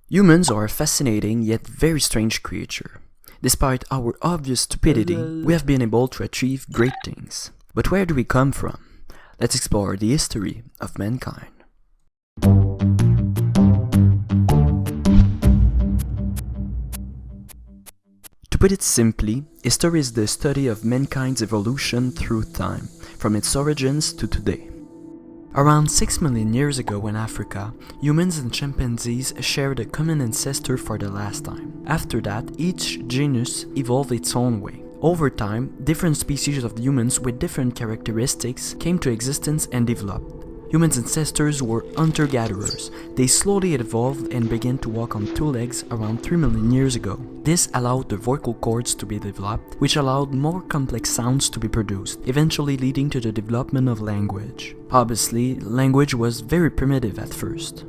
Humans are a fascinating yet very strange creature. Despite our obvious stupidity, we have been able to achieve great things. But where do we come from? Let's explore the history of mankind. To put it simply, history is the study of mankind's evolution through time, from its origins to today. Around 6 million years ago in Africa, humans and chimpanzees shared a common ancestor for the last time. After that, each genus evolved its own way. Over time, different species of humans with different characteristics came to existence and developed. Humans' ancestors were hunter-gatherers. They slowly evolved and began to walk on two legs around 3 million years ago. This allowed the vocal cords to be developed, which allowed more complex sounds to be produced, eventually leading to the development of language. Obviously, language was very primitive at first.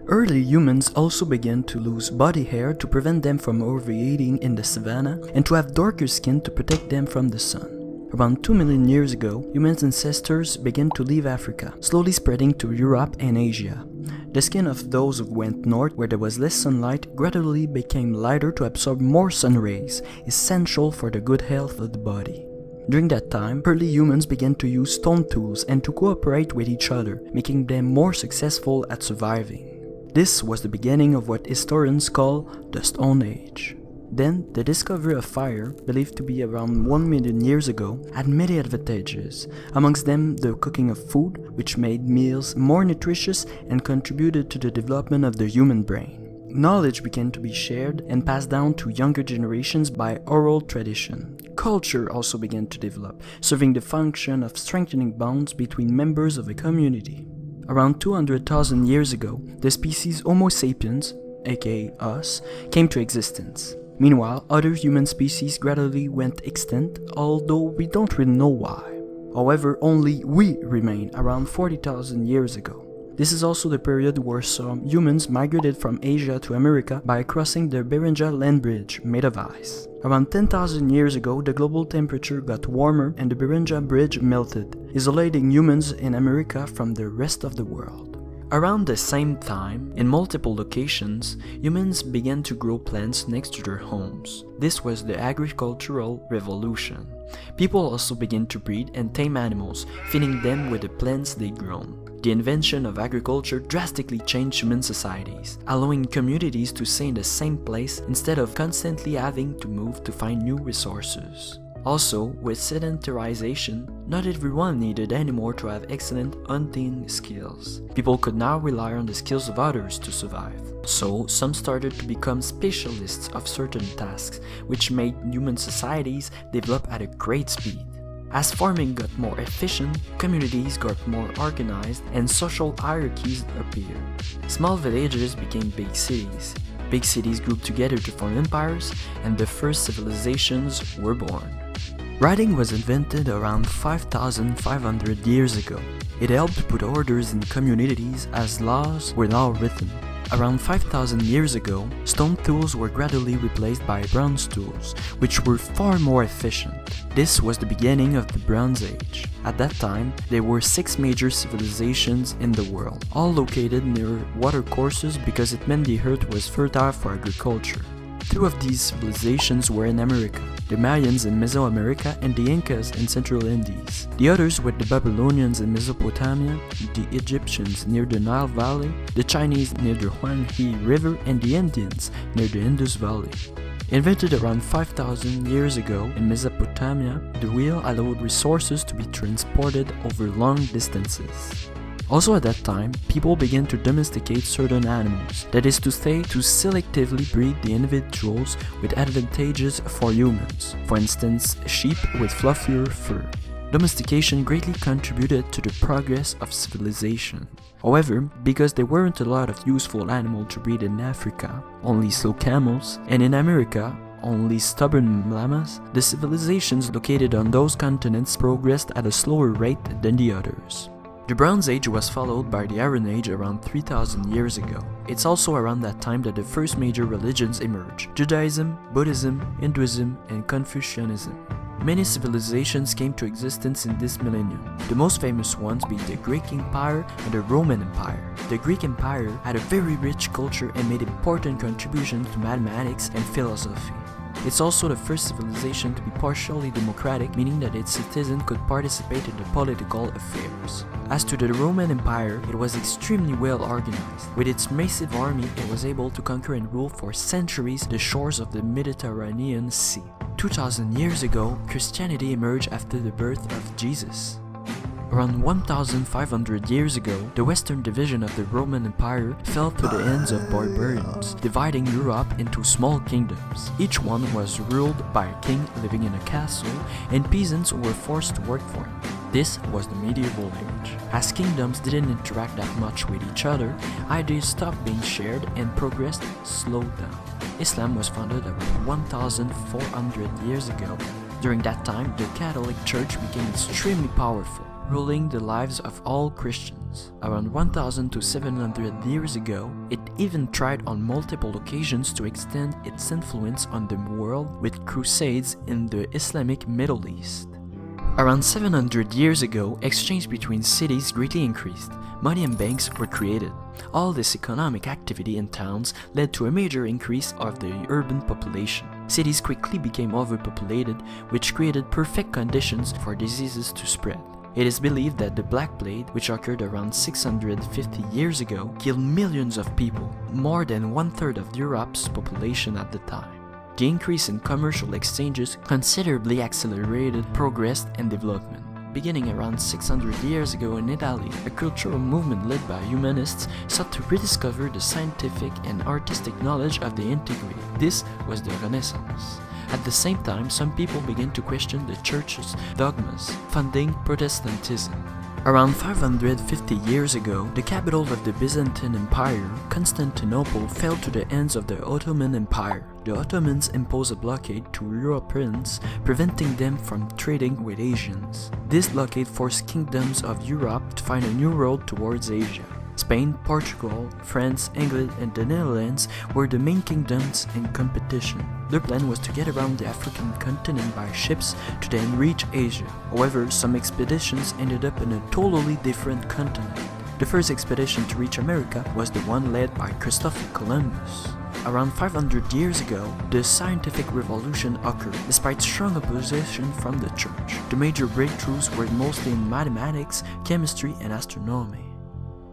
Early humans also began to lose body hair to prevent them from overheating in the savanna and to have darker skin to protect them from the sun. Around 2 million years ago, humans' ancestors began to leave Africa, slowly spreading to Europe and Asia. The skin of those who went north where there was less sunlight gradually became lighter to absorb more sun rays, essential for the good health of the body. During that time, early humans began to use stone tools and to cooperate with each other, making them more successful at surviving. This was the beginning of what historians call the Stone Age. Then, the discovery of fire, believed to be around 1 million years ago, had many advantages, amongst them the cooking of food, which made meals more nutritious and contributed to the development of the human brain. Knowledge began to be shared and passed down to younger generations by oral tradition. Culture also began to develop, serving the function of strengthening bonds between members of a community. Around 200,000 years ago, the species Homo sapiens, aka us, came to existence. Meanwhile, other human species gradually went extinct, although we don't really know why. However, only we remain around 40,000 years ago. This is also the period where some humans migrated from Asia to America by crossing the Beringia land bridge made of ice. Around 10,000 years ago, the global temperature got warmer and the Beringia bridge melted, isolating humans in America from the rest of the world. Around the same time, in multiple locations, humans began to grow plants next to their homes. This was the agricultural revolution. People also began to breed and tame animals, feeding them with the plants they'd grown. The invention of agriculture drastically changed human societies, allowing communities to stay in the same place instead of constantly having to move to find new resources. Also, with sedentarization, not everyone needed anymore to have excellent hunting skills. People could now rely on the skills of others to survive. So, some started to become specialists of certain tasks, which made human societies develop at a great speed. As farming got more efficient, communities got more organized, and social hierarchies appeared. Small villages became big cities. Big cities grouped together to form empires, and the first civilizations were born. Writing was invented around 5,500 years ago. It helped put orders in communities as laws were now written. Around 5,000 years ago, stone tools were gradually replaced by bronze tools, which were far more efficient. This was the beginning of the Bronze Age. At that time, there were 6 major civilizations in the world, all located near watercourses because it meant the earth was fertile for agriculture. 2 of these civilizations were in America, the Mayans in Mesoamerica and the Incas in Central Indies. The others were the Babylonians in Mesopotamia, the Egyptians near the Nile Valley, the Chinese near the Huanghe River, and the Indians near the Indus Valley. Invented around 5,000 years ago in Mesopotamia, the wheel allowed resources to be transported over long distances. Also at that time, people began to domesticate certain animals, that is to say, to selectively breed the individuals with advantages for humans, for instance, sheep with fluffier fur. Domestication greatly contributed to the progress of civilization. However, because there weren't a lot of useful animals to breed in Africa, only slow camels, and in America, only stubborn llamas, the civilizations located on those continents progressed at a slower rate than the others. The Bronze Age was followed by the Iron Age around 3,000 years ago. It's also around that time that the first major religions emerged: Judaism, Buddhism, Hinduism, and Confucianism. Many civilizations came to existence in this millennium, the most famous ones being the Greek Empire and the Roman Empire. The Greek Empire had a very rich culture and made important contributions to mathematics and philosophy. It's also the first civilization to be partially democratic, meaning that its citizens could participate in the political affairs. As to the Roman Empire, it was extremely well organized. With its massive army, it was able to conquer and rule for centuries the shores of the Mediterranean Sea. 2000 years ago, Christianity emerged after the birth of Jesus. Around 1,500 years ago, the western division of the Roman Empire fell to the hands of barbarians, dividing Europe into small kingdoms. Each one was ruled by a king living in a castle, and peasants were forced to work for him. This was the medieval age. As kingdoms didn't interact that much with each other, ideas stopped being shared and progress slowed down. Islam was founded around 1,400 years ago. During that time, the Catholic Church became extremely powerful, ruling the lives of all Christians. Around 1,000 to 700 years ago, it even tried on multiple occasions to extend its influence on the world with crusades in the Islamic Middle East. Around 700 years ago, exchange between cities greatly increased. Money and banks were created. All this economic activity in towns led to a major increase of the urban population. Cities quickly became overpopulated, which created perfect conditions for diseases to spread. It is believed that the Black Plague, which occurred around 650 years ago, killed millions of people, more than one-third of Europe's population at the time. The increase in commercial exchanges considerably accelerated progress and development. Beginning around 600 years ago in Italy, a cultural movement led by humanists sought to rediscover the scientific and artistic knowledge of the antiquity. This was the Renaissance. At the same time, some people began to question the church's dogmas, funding Protestantism. Around 550 years ago, the capital of the Byzantine Empire, Constantinople, fell to the hands of the Ottoman Empire. The Ottomans imposed a blockade to Europeans, preventing them from trading with Asians. This blockade forced kingdoms of Europe to find a new road towards Asia. Spain, Portugal, France, England, and the Netherlands were the main kingdoms in competition. Their plan was to get around the African continent by ships to then reach Asia. However, some expeditions ended up in a totally different continent. The first expedition to reach America was the one led by Christopher Columbus. Around 500 years ago, the scientific revolution occurred, despite strong opposition from the church. The major breakthroughs were mostly in mathematics, chemistry, and astronomy.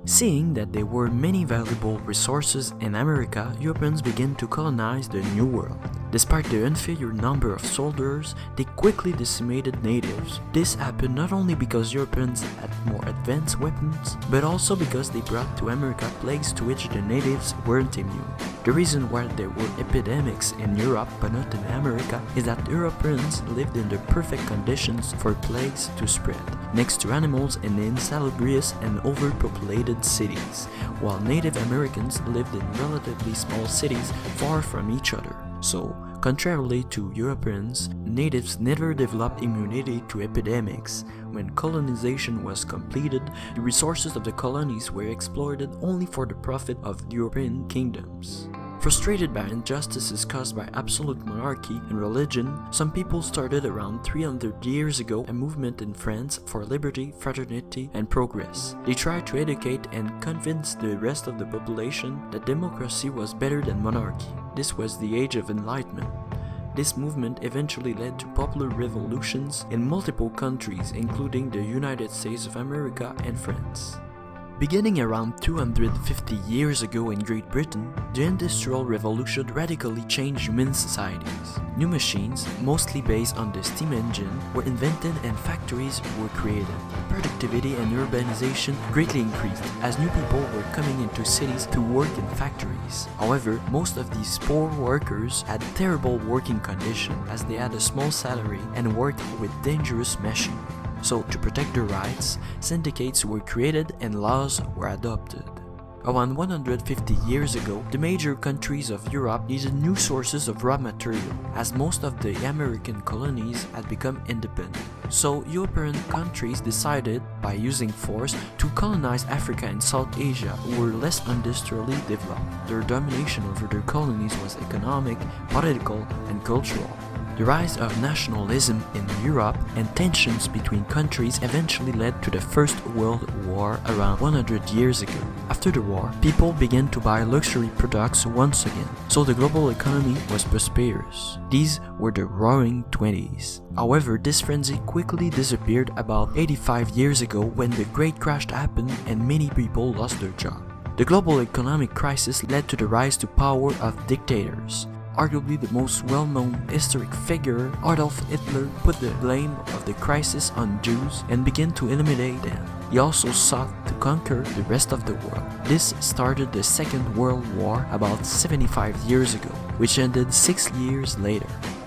Seeing that there were many valuable resources in America, Europeans began to colonize the New World. Despite the inferior number of soldiers, they quickly decimated natives. This happened not only because Europeans had more advanced weapons, but also because they brought to America plagues to which the natives weren't immune. The reason why there were epidemics in Europe but not in America is that Europeans lived in the perfect conditions for plagues to spread, next to animals in insalubrious and overpopulated cities, while Native Americans lived in relatively small cities far from each other. So, contrarily to Europeans, natives never developed immunity to epidemics. When colonization was completed, the resources of the colonies were exploited only for the profit of European kingdoms. Frustrated by injustices caused by absolute monarchy and religion, some people started around 300 years ago a movement in France for liberty, fraternity, and progress. They tried to educate and convince the rest of the population that democracy was better than monarchy. This was the Age of Enlightenment. This movement eventually led to popular revolutions in multiple countries, including the United States of America and France. Beginning around 250 years ago in Great Britain, the Industrial Revolution radically changed human societies. New machines, mostly based on the steam engine, were invented and factories were created. Productivity and urbanization greatly increased as new people were coming into cities to work in factories. However, most of these poor workers had terrible working conditions as they had a small salary and worked with dangerous machinery. So, to protect their rights, syndicates were created and laws were adopted. Around 150 years ago, the major countries of Europe needed new sources of raw material, as most of the American colonies had become independent. So European countries decided, by using force, to colonize Africa and South Asia, who were less industrially developed. Their domination over their colonies was economic, political, and cultural. The rise of nationalism in Europe and tensions between countries eventually led to the First World War around 100 years ago. After the war, people began to buy luxury products once again, so the global economy was prosperous. These were the Roaring Twenties. However, this frenzy quickly disappeared about 85 years ago when the Great Crash happened and many people lost their job. The global economic crisis led to the rise to power of dictators. Arguably the most well-known historic figure, Adolf Hitler put the blame of the crisis on Jews and began to eliminate them. He also sought to conquer the rest of the world. This started the Second World War about 75 years ago, which ended 6 years later.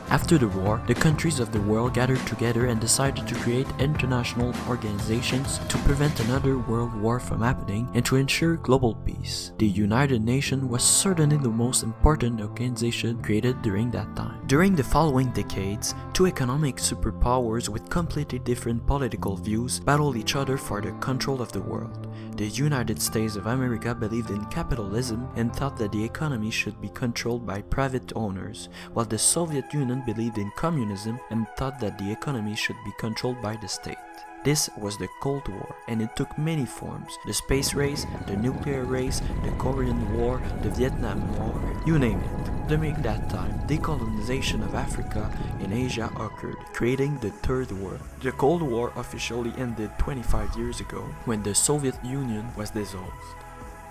After the war, the countries of the world gathered together and decided to create international organizations to prevent another world war from happening and to ensure global peace. The United Nations was certainly the most important organization created during that time. During the following decades, two economic superpowers with completely different political views battled each other for the control of the world. The United States of America believed in capitalism and thought that the economy should be controlled by private owners, while the Soviet Union believed in communism and thought that the economy should be controlled by the state. This was the Cold War, and it took many forms: the space race, the nuclear race, the Korean War, the Vietnam War, you name it. During that time, decolonization of Africa and Asia occurred, creating the Third World. The Cold War officially ended 25 years ago, when the Soviet Union was dissolved.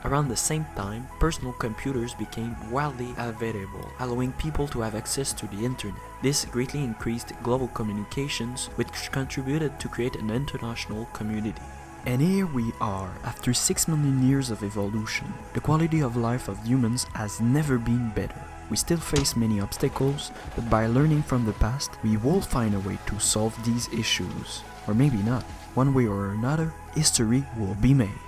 Around the same time, personal computers became widely available, allowing people to have access to the internet. This greatly increased global communications, which contributed to create an international community. And here we are, after 6 million years of evolution. The quality of life of humans has never been better. We still face many obstacles, but by learning from the past, we will find a way to solve these issues. Or maybe not. One way or another, history will be made.